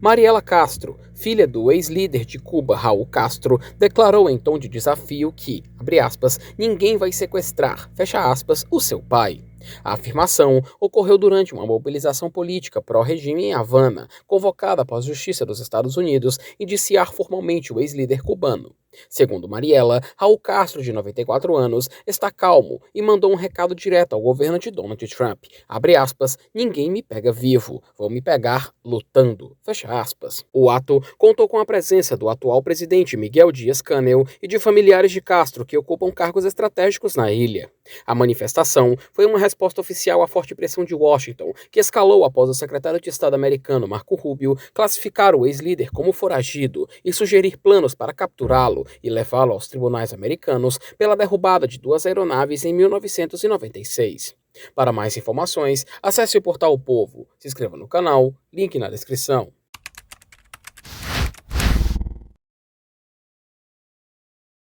Mariela Castro, filha do ex-líder de Cuba, Raul Castro, declarou em tom de desafio que, abre aspas, ninguém vai sequestrar, fecha aspas, o seu pai. A afirmação ocorreu durante uma mobilização política pró-regime em Havana, convocada após a Justiça dos Estados Unidos indiciar formalmente o ex-líder cubano. Segundo Mariela, Raul Castro, de 94 anos, está calmo e mandou um recado direto ao governo de Donald Trump. Abre aspas, ninguém me pega vivo, vão me pegar lutando. Fecha aspas. O ato contou com a presença do atual presidente Miguel Dias-Canel e de familiares de Castro que ocupam cargos estratégicos na ilha. A manifestação foi uma resposta oficial à forte pressão de Washington, que escalou após o secretário de Estado americano Marco Rubio classificar o ex-líder como foragido e sugerir planos para capturá-lo e levá-lo aos tribunais americanos pela derrubada de duas aeronaves em 1996. Para mais informações, acesse o portal O Povo, se inscreva no canal, link na descrição.